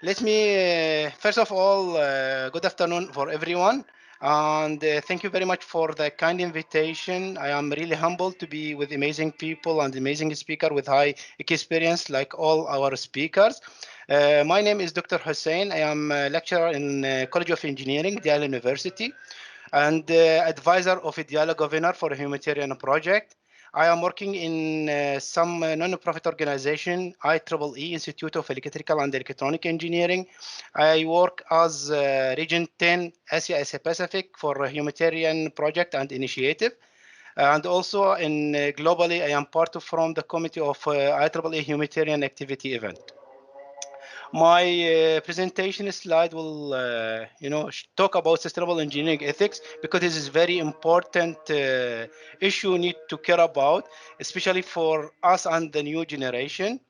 Let me, first of all, good afternoon for everyone. And thank you very much for the kind invitation. I am really humbled to be with amazing people and amazing speaker with high experience like all our speakers. My name is Dr. Hussain. I am a lecturer in College of Engineering, Diyala University, and advisor of Diyala Governor for a humanitarian project. I am working in some non-profit organization, IEEE Institute of Electrical and Electronic Engineering. I work as Region 10 Asia Pacific for a humanitarian project and initiative. And also in globally, I am part of from the committee of IEEE humanitarian activity event. My presentation slide will, talk about sustainable engineering ethics because this is very important issue need to care about, especially for us and the new generation.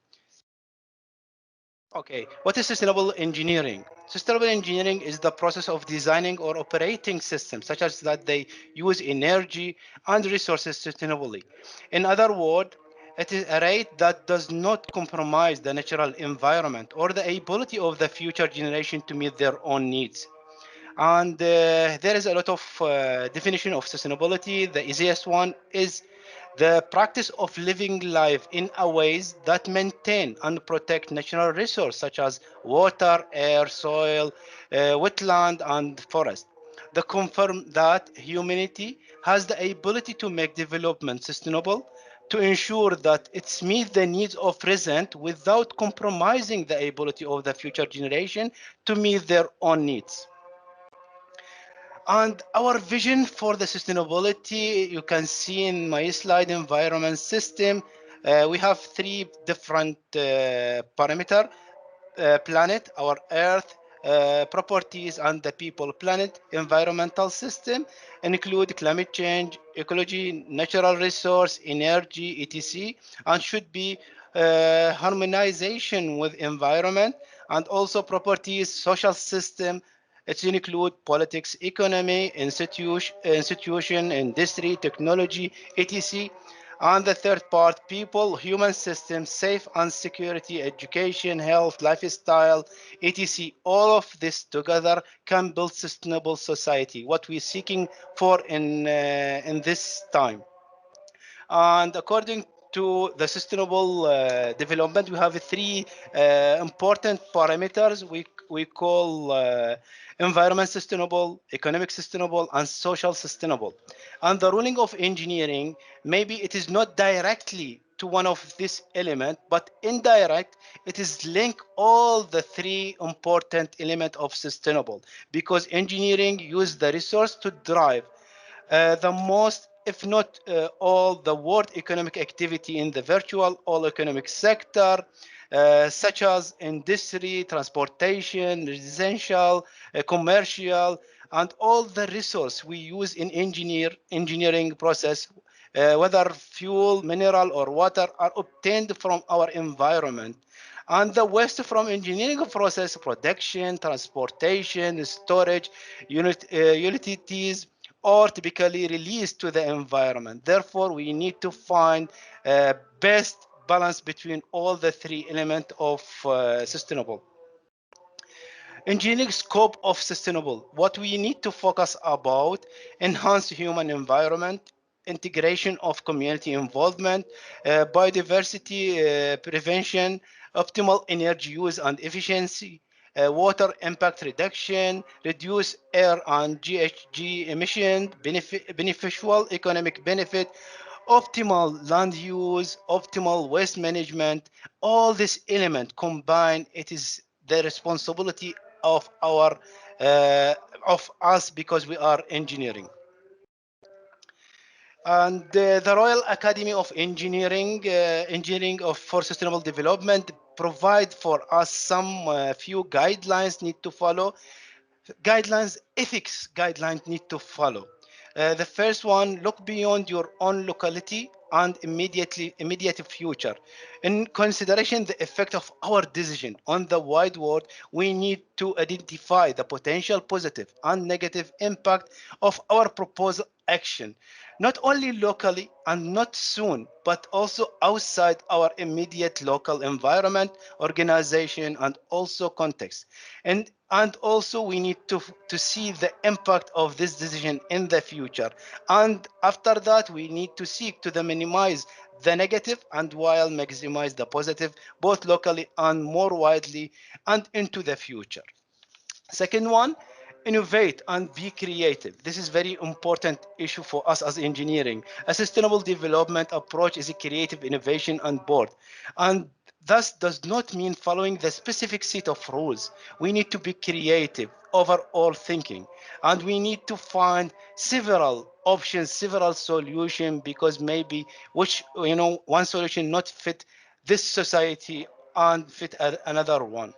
Okay, what is sustainable engineering? Sustainable engineering is the process of designing or operating systems such as that they use energy and resources sustainably. In other words, it is a rate that does not compromise the natural environment or the ability of the future generation to meet their own needs. And there is a lot of definition of sustainability. The easiest one is the practice of living life in a ways that maintain and protect natural resources such as water, air, soil, wetland, and forest. They confirm that humanity has the ability to make development sustainable to ensure that it meets the needs of present without compromising the ability of the future generation to meet their own needs. And our vision for the sustainability, you can see in my slide, environment system. We have three different parameter: planet, our Earth, properties, and the people. Planet, environmental system include climate change, ecology, natural resource, energy, etc., and should be harmonization with environment, and also properties, social system. It include politics, economy, institution, industry, technology, etc. And the third part, people, human systems, safe and security, education, health, lifestyle, etc. All of this together can build sustainable society, what we're seeking for in this time. And according to the sustainable development, we have three important parameters we call environment sustainable, economic sustainable, and social sustainable. And the ruling of engineering, maybe it is not directly to one of this element, but indirect, it is link all the three important element of sustainable because engineering use the resource to drive the most, if not all, the world economic activity in the virtual all economic sector, such as industry, transportation, residential, commercial, and all the resource we use in engineering process, whether fuel, mineral, or water, are obtained from our environment. And the waste from engineering process, production, transportation, storage, utilities, are typically released to the environment. Therefore, we need to find best balance between all the three elements of sustainable. Engineering scope of sustainable. What we need to focus about, enhance human environment, integration of community involvement, biodiversity prevention, optimal energy use and efficiency, water impact reduction, reduce air and GHG emission, beneficial economic benefit, optimal land use, optimal waste management. All this element combined, it is the responsibility of our uh, of us because we are engineering. And the Royal Academy of Engineering for Sustainable Development provide for us some few guidelines need to follow. Guidelines, ethics guidelines need to follow. The first one, look beyond your own locality and immediate future. In consideration the effect of our decision on the wide world, we need to identify the potential positive and negative impact of our proposed action. not only locally and not soon, but also outside our immediate local environment, organization, and also context. And also we need to see the impact of this decision in the future. And after that, we need to seek to the minimize the negative and while maximize the positive, both locally and more widely and into the future. Second one, innovate and be creative. This is very important issue for us as engineering. A sustainable development approach is a creative innovation on board. And thus does not mean following the specific set of rules. We need to be creative, overall thinking, and we need to find several options, several solutions, because maybe which one solution not fit this society and fit another one.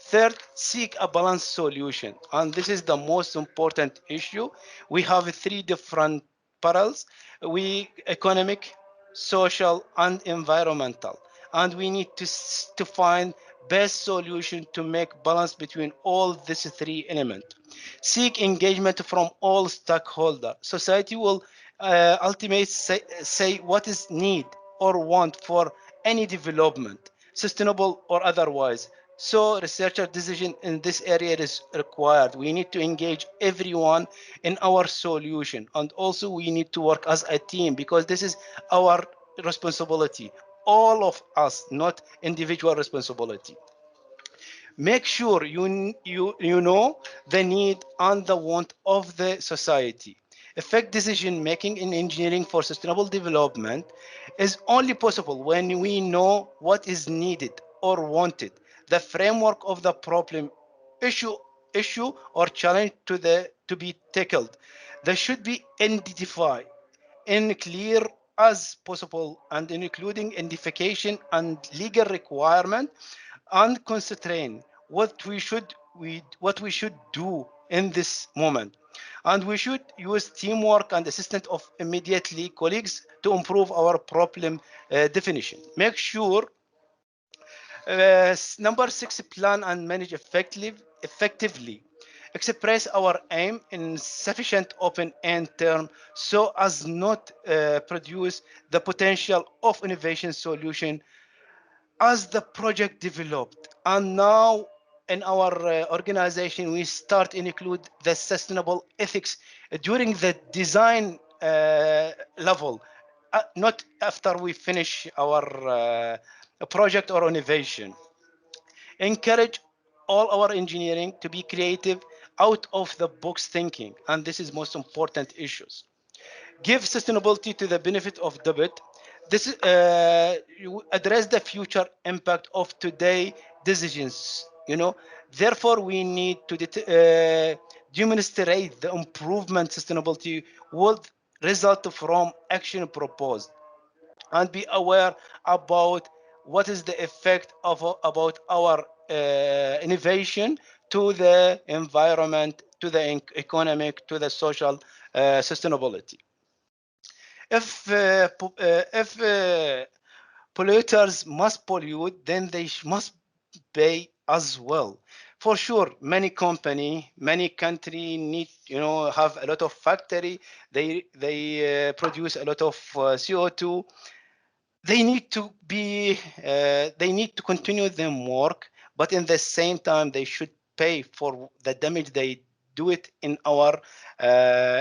Third, seek a balanced solution. And this is the most important issue. We have three different perils. We economic, social, and environmental. And we need to find best solution to make balance between all these three elements. Seek engagement from all stakeholders. Society will ultimately say what is need or want for any development, sustainable or otherwise. So researcher decision in this area is required. We need to engage everyone in our solution, and also we need to work as a team because this is our responsibility. All of us, not individual responsibility. Make sure you know the need and the want of the society. Effect decision making in engineering for sustainable development is only possible when we know what is needed or wanted, the framework of the problem, issue or challenge to be tackled. They should be identified in clear as possible and including identification and legal requirement and constrain what we should do in this moment. And we should use teamwork and assistance of immediately colleagues to improve our problem definition. Make sure number six, plan and manage effectively. Express our aim in sufficient open-end term so as not produce the potential of innovation solution as the project developed. And now in our organization, we start include the sustainable ethics during the design level, not after we finish our project or innovation. Encourage all our engineering to be creative, out of the box thinking, and this is most important issues. Give sustainability to the benefit of debit. This you address the future impact of today decisions. Therefore we need to demonstrate the improvement sustainability will result from action proposed, and be aware about what is the effect of about our innovation to the environment, to the economic, to the social sustainability. If polluters must pollute, then they must pay as well. For sure, many company, many country need, have a lot of factory. They produce a lot of CO2. They need to continue them work, but in the same time they should pay for the damage they do it in our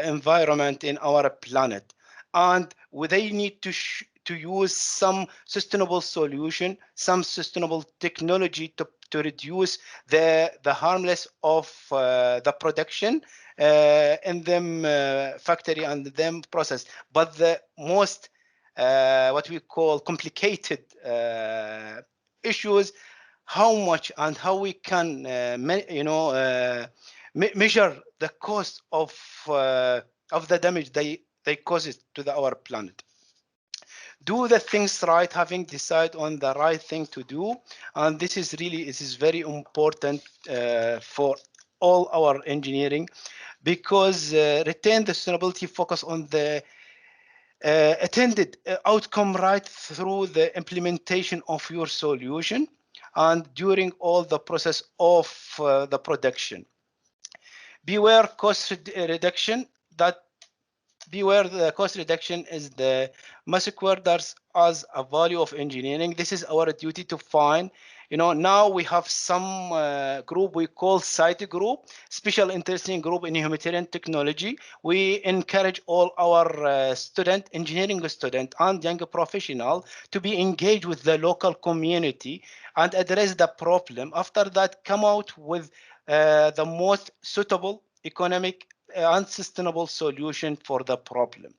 environment, in our planet. And they need to use some sustainable solution, some sustainable technology to reduce the harmless of the production in them factory and them process. But the most what we call complicated issues, how much and how we can measure the cost of the damage they cause it to our planet. Do the things right, having decided on the right thing to do, and this is very important for all our engineering, because retain the sustainability focus on the attended outcome right through the implementation of your solution and during all the process of the production. Beware cost reduction that beware the cost reduction is the masqueraders as a value of engineering. This is our duty to find. Now we have some group we call site group, special interesting group in humanitarian technology. We encourage all our engineering student and young professional to be engaged with the local community and address the problem. After that, come out with the most suitable economic and sustainable solution for the problem.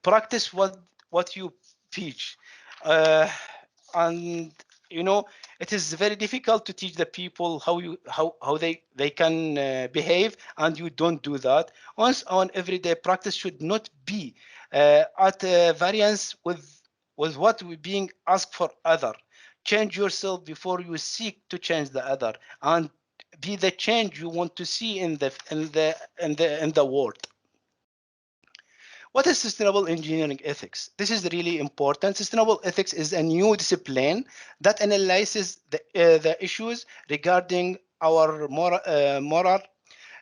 Practice what you teach. Uh, and it is very difficult to teach the people how they can behave, and you don't do that. Once on everyday practice should not be at variance with what we being asked for other. Change yourself before you seek to change the other, and be the change you want to see in the world. What is sustainable engineering ethics? This is really important. Sustainable ethics is a new discipline that analyzes the issues regarding our moral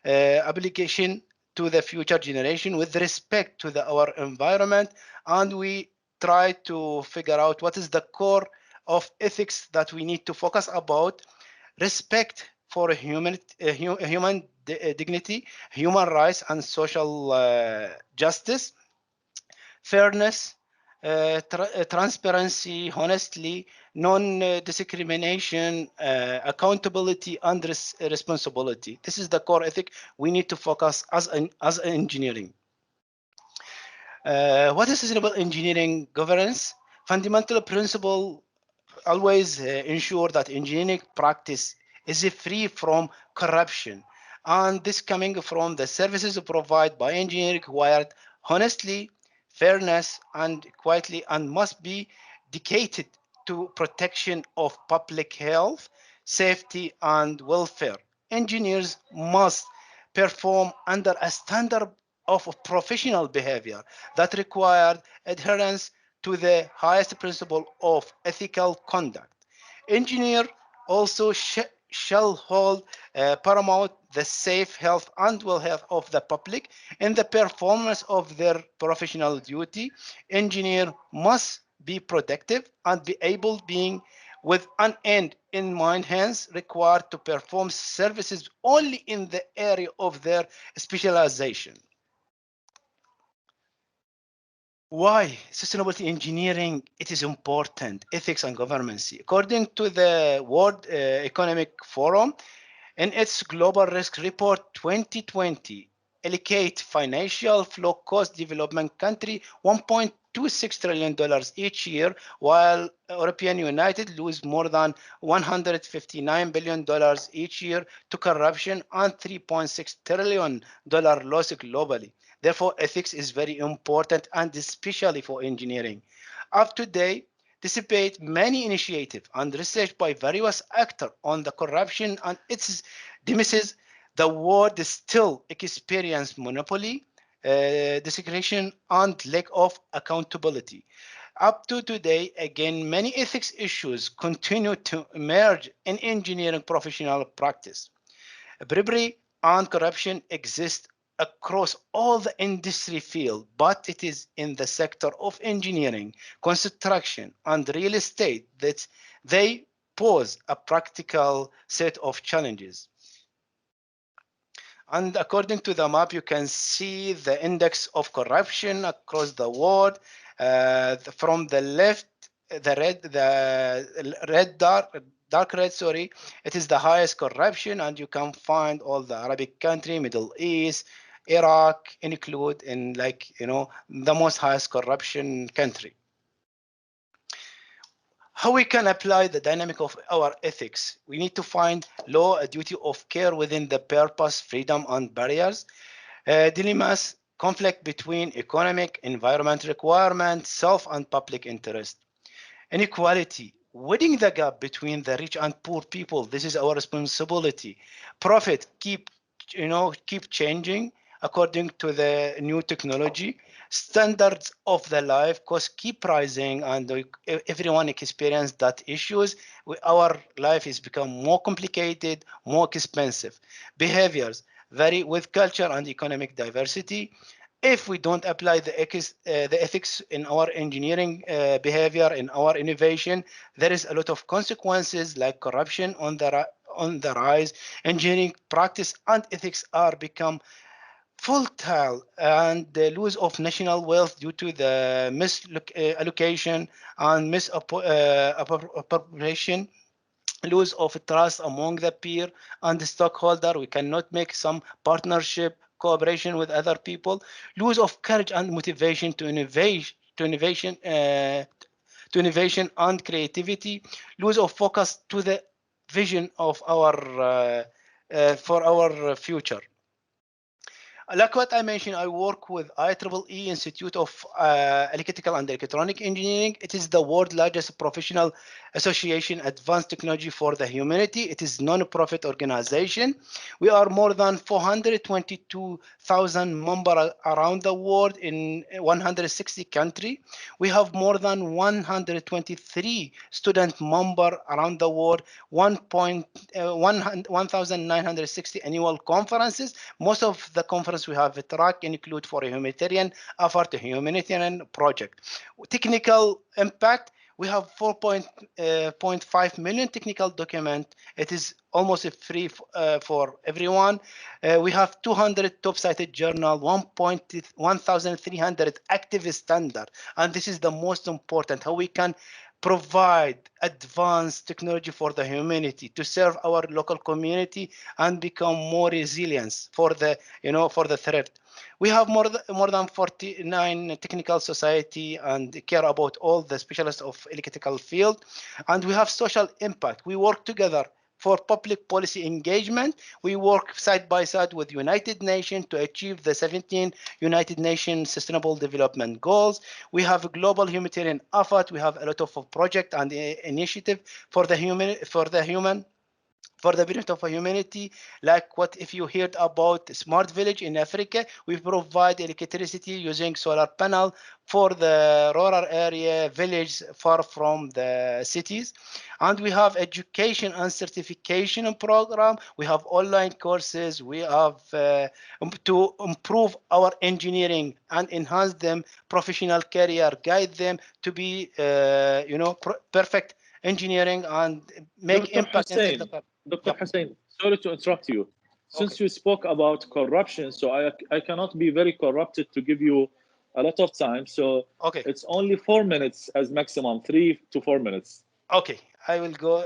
obligation to the future generation with respect to our environment, and we try to figure out what is the core of ethics that we need to focus about. Respect for human dignity, human rights, and social justice. Fairness, transparency, honestly, non-discrimination, accountability, and responsibility. This is the core ethic we need to focus as engineering. What is sustainable engineering governance? Fundamental principle always ensure that engineering practice is free from corruption, and this coming from the services provided by engineering required honestly, fairness, and quietly, and must be dedicated to protection of public health, safety, and welfare. Engineers must perform under a standard of professional behavior that required adherence to the highest principle of ethical conduct. Engineer also shall hold paramount the safe health and well health of the public in the performance of their professional duty. Engineer must be productive and be able being with an end in mind, hence required to perform services only in the area of their specialization. Why sustainability engineering it is important? Ethics and governance. According to the World Economic Forum, in its Global Risk Report 2020, allocate financial flow cost development country $1.26 trillion each year, while European United lose more than $159 billion each year to corruption and $3.6 trillion loss globally. Therefore, ethics is very important, and especially for engineering. Up to date, dissipate many initiatives and research by various actors on the corruption and its demise. The world still experience monopoly, desecration, and lack of accountability. Up to today, again, many ethics issues continue to emerge in engineering professional practice. Bribery and corruption exist across all the industry field, but it is in the sector of engineering, construction, and real estate that they pose a practical set of challenges. And according to the map, you can see the index of corruption across the world. From the left, dark red, sorry, it is the highest corruption, and you can find all the Arabic country, Middle East, Iraq include in the most highest corruption country. How we can apply the dynamic of our ethics? We need to find law, a duty of care within the purpose, freedom, and barriers. Dilemmas, conflict between economic, environment requirements, self and public interest. Inequality, widening the gap between the rich and poor people. This is our responsibility. Profit, keep changing according to the new technology. Standards of the life cost keep rising, and everyone experience that issues. Our life is become more complicated, more expensive. Behaviors vary with culture and economic diversity. If we don't apply the ethics in our engineering behavior, in our innovation, there is a lot of consequences like corruption on the rise. Engineering practice and ethics are become volatile, and the loss of national wealth due to the misallocation and misappropriation, loss of trust among the peer and the stockholder. We cannot make some partnership cooperation with other people. Loss of courage and motivation to innovation and creativity. Loss of focus to the vision of our for our future. Like what I mentioned, I work with IEEE Institute of Electrical and Electronic Engineering. It is the world's largest professional association, advanced technology for the humanity. It is non-profit organization. We are more than 422,000 members around the world in 160 countries. We have more than 123 student members around the world, 1,960 annual conferences. Most of the conferences we have a track include for a humanitarian effort, a humanitarian project. Technical impact, we have 4.5 million technical document. It is almost free for everyone. We have 200 top cited journal, 1,300 active standard, and this is the most important, how we can provide advanced technology for the humanity to serve our local community and become more resilient for the for the threat. We have more than 49 technical society and care about all the specialists of electrical field, and we have social impact. We work together for public policy engagement. We work side by side with United Nations to achieve the 17 United Nations Sustainable Development Goals. We have a global humanitarian effort. We have a lot of project and initiative for the human for the benefit of humanity. Like what if you heard about smart village in Africa, we provide electricity using solar panel for the rural area village far from the cities. And we have education and certification program. We have online courses. We have to improve our engineering and enhance them professional career, guide them to be perfect engineering and make Dr. impact inside Hussein, the country. Dr. Yep. Hussein, sorry to interrupt you. Okay. Since you spoke about corruption, so I cannot be very corrupted to give you a lot of time. So Okay. it's only 4 minutes as maximum, 3 to 4 minutes. Okay. I will go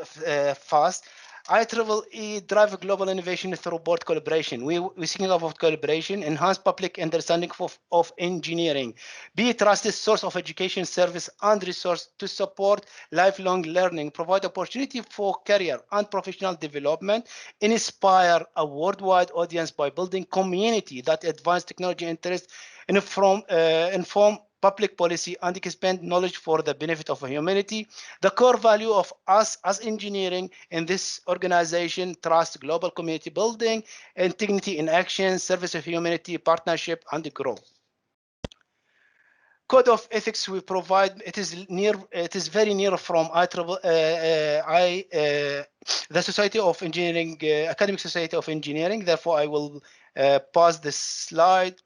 fast. IEEE drive global innovation through board collaboration. We're speaking about collaboration, enhance public understanding of engineering, be a trusted source of education service and resource to support lifelong learning, provide opportunity for career and professional development, inspire a worldwide audience by building community that advance technology interest, inform public policy and expand knowledge for the benefit of humanity. The core value of us as engineering in this organization: trust, global community building, integrity in action, service of humanity, partnership, and growth. Code of ethics we provide, it is very near from the Society of Engineering, Academic Society of Engineering. Therefore, I will pause this slide.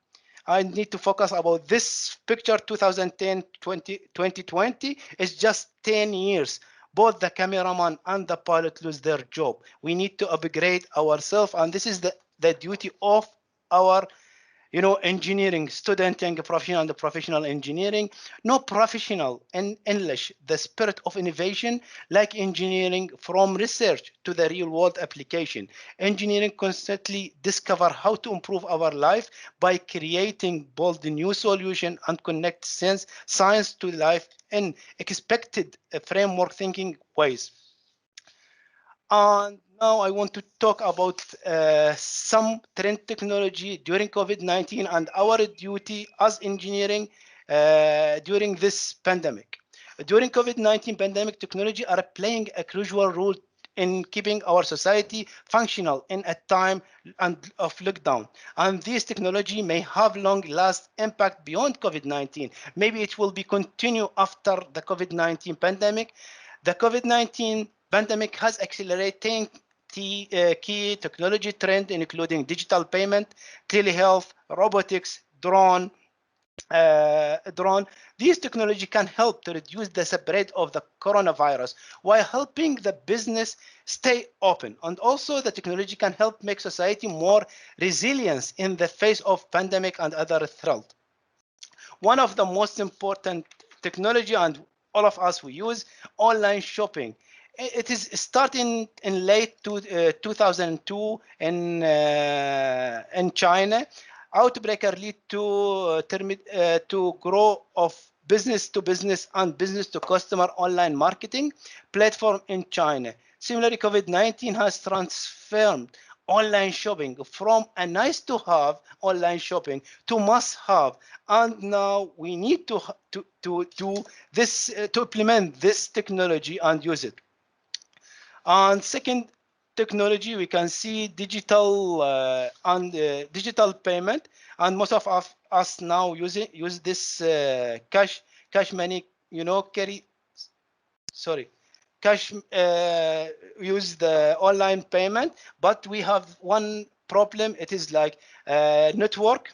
I need to focus about this picture. 2010, 2020 is just 10 years. Both the cameraman and the pilot lose their job. We need to upgrade ourselves, and this is the duty of our engineering student and professional and professional engineering. No professional in English, the spirit of innovation, like engineering from research to the real world application. Engineering constantly discover how to improve our life by creating bold new solution and connect science to life in expected framework thinking ways. And now I want to talk about some trend technology during COVID-19 and our duty as engineering during this pandemic. During COVID-19 pandemic, technology are playing a crucial role in keeping our society functional in a time of lockdown. And this technology may have long-last impact beyond COVID-19. Maybe it will be continue after the COVID-19 pandemic. The COVID-19 pandemic has accelerated key technology trend, including digital payment, telehealth, robotics, drone. Drone. These technology can help to reduce the spread of the coronavirus while helping the business stay open. And also the technology can help make society more resilient in the face of pandemic and other threats. One of the most important technology, and all of us we use online shopping. It is starting in late 2002 in China. Outbreak lead to grow of business to business and business to customer online marketing platform in China. Similarly, COVID-19 has transformed online shopping from a nice to have online shopping to must have, and now we need to do this to implement this technology and use it. And second technology, we can see digital and digital payment, and most of us now use this cash money, carry, sorry, cash, use the online payment, but we have one problem. It is like network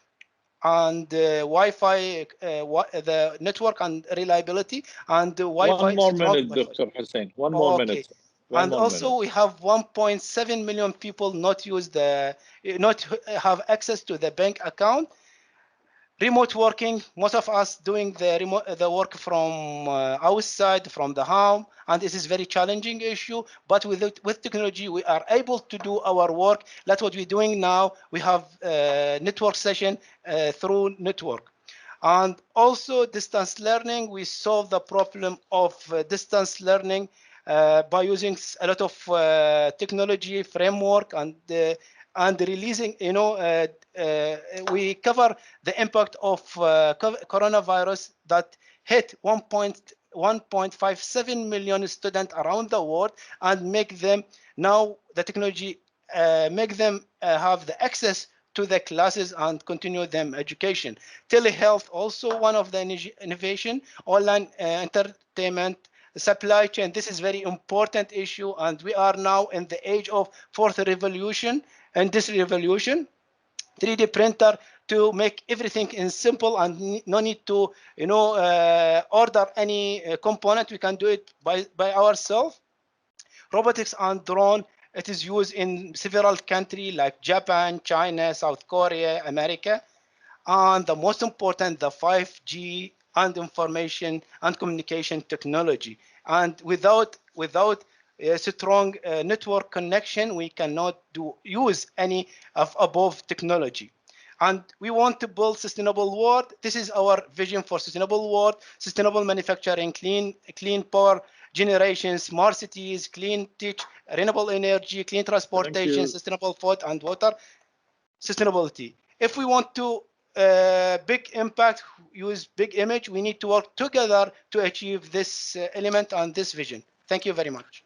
and Wi-Fi, the network and reliability, and the One Wi-Fi more strong minute, Wi-Fi. Dr. Hussain. One more Okay. minute. One And more minute. also we have 1.7 million people not use the, not have access to the bank account. Remote working, most of us doing the work from outside, from the home, and this is very challenging issue. But with technology, we are able to do our work. That's what we're doing now. We have network session through network. And also distance learning, we solve the problem of distance learning by using a lot of technology framework and releasing, we cover the impact of coronavirus that hit 1.57 million students around the world, and make them now the technology make them have the access to the classes and continue them education. Telehealth also one of the innovation, online entertainment, supply chain. This is very important issue, and we are now in the age of fourth revolution, industry revolution. 3D printer to make everything in simple and no need to order any component. We can do it by ourselves. Robotics and drone, it is used in several countries like Japan, China, South Korea, America. And the most important, the 5G and information and communication technology. And without a strong network connection, we cannot use any of above technology. And we want to build sustainable world. This is our vision for sustainable world: sustainable manufacturing, clean power generation, smart cities, clean teach, renewable energy, clean Thank transportation, you. sustainable food and water, sustainability. If we want to big impact, use big image, we need to work together to achieve this element and this vision. Thank you very much.